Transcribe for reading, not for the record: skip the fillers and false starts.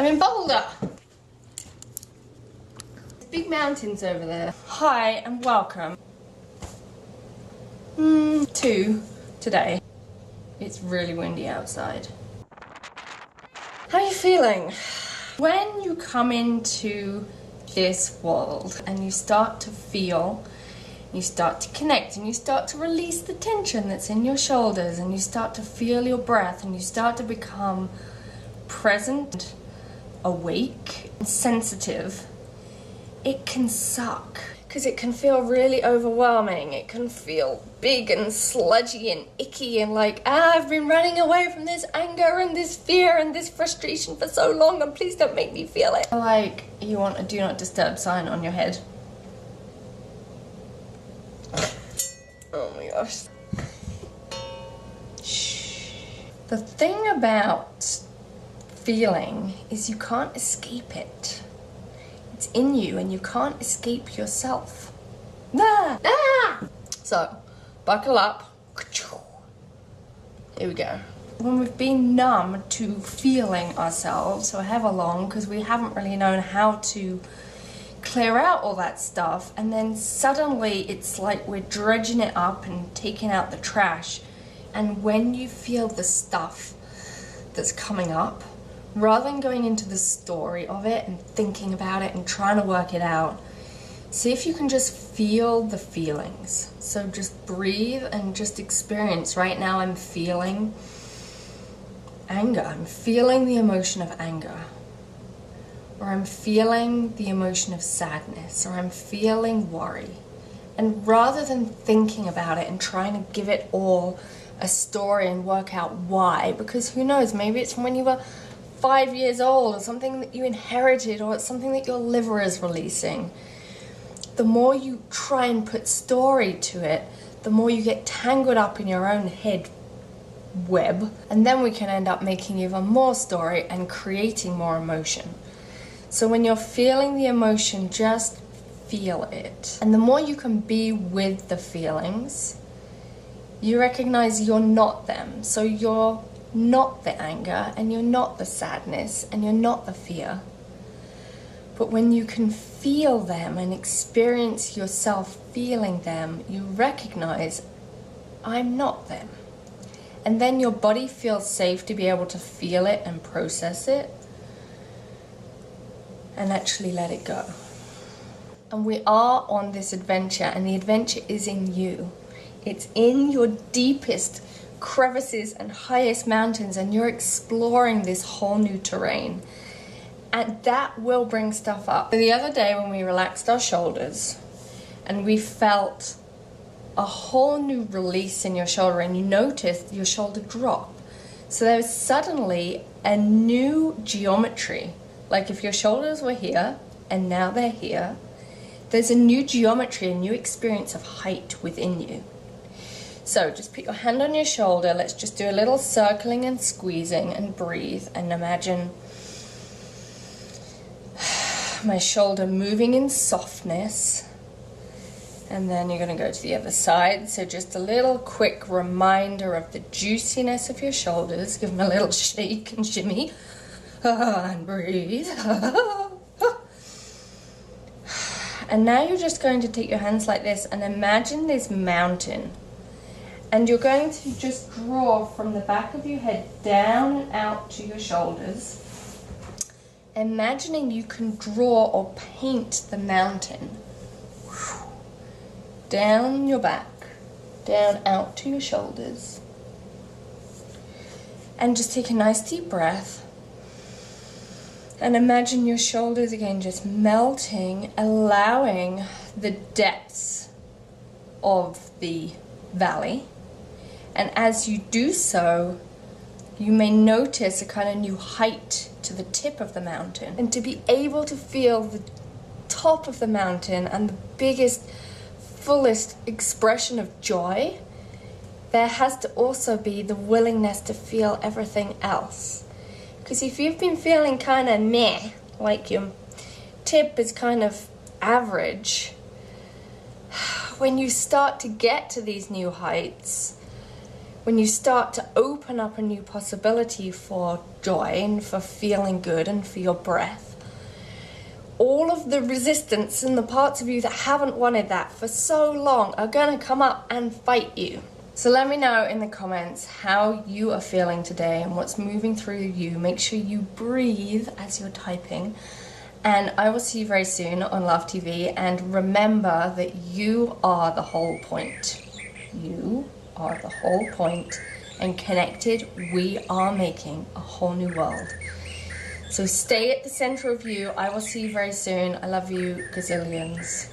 I'm in Boulder. Big mountains over there. Hi and welcome to today. It's really windy outside. How are you feeling? When you come into this world and you start to feel, you start to connect and you start to release the tension that's in your shoulders and you start to feel your breath and you start to become present, awake, and sensitive, it can suck because it can feel really overwhelming. It can feel big and sludgy and icky and like, I've been running away from this anger and this fear and this frustration for so long and please don't make me feel it. Like you want a do not disturb sign on your head. Oh my gosh. Shh. The thing about feeling is you can't escape it. It's in you and you can't escape yourself. So, buckle up. Here we go. When we've been numb to feeling ourselves for however long, because we haven't really known how to clear out all that stuff, and then suddenly it's like we're dredging it up and taking out the trash, and when you feel the stuff that's coming up, rather than going into the story of it and thinking about it and trying to work it out, see if you can just feel the feelings. So just breathe and just experience. Right now I'm feeling anger. I'm feeling the emotion of anger. Or I'm feeling the emotion of sadness. Or I'm feeling worry. And rather than thinking about it and trying to give it all a story and work out why, because who knows, maybe it's from when you were 5 years old, or something that you inherited, or it's something that your liver is releasing. The more you try and put story to it, the more you get tangled up in your own head web, and then we can end up making even more story and creating more emotion. So when you're feeling the emotion, just feel it. And the more you can be with the feelings, you recognize you're not them. So you're not the anger, and you're not the sadness, and you're not the fear. But when you can feel them and experience yourself feeling them, you recognize, I'm not them. And then your body feels safe to be able to feel it and process it and actually let it go. And we are on this adventure, and the adventure is in you. It's in your deepest crevices and highest mountains, and you're exploring this whole new terrain, and that will bring stuff up. The other day when we relaxed our shoulders and we felt a whole new release in your shoulder, and you noticed your shoulder drop, so there was suddenly a new geometry. Like if your shoulders were here and now they're here, there's a new geometry, a new experience of height within you. So just put your hand on your shoulder. Let's just do a little circling and squeezing and breathe and imagine my shoulder moving in softness. And then you're going to go to the other side. So just a little quick reminder of the juiciness of your shoulders. Give them a little shake and shimmy. And breathe. And now you're just going to take your hands like this and imagine this mountain. And you're going to just draw from the back of your head down and out to your shoulders, imagining you can draw or paint the mountain. Down your back, down out to your shoulders. And just take a nice deep breath. And imagine your shoulders again just melting, allowing the depths of the valley. And as you do so, you may notice a kind of new height to the tip of the mountain. And to be able to feel the top of the mountain and the biggest, fullest expression of joy, there has to also be the willingness to feel everything else. Because if you've been feeling kind of meh, like your tip is kind of average, when you start to get to these new heights, when you start to open up a new possibility for joy and for feeling good and for your breath, all of the resistance and the parts of you that haven't wanted that for so long are going to come up and fight you. So let me know in the comments how you are feeling today and what's moving through you. Make sure you breathe as you're typing. And I will see you very soon on LAHF TV. And remember that you are the whole point. You are the whole point. And connected, we are making a whole new world. So stay at the center of you. I will see you very soon. I love you, gazillions.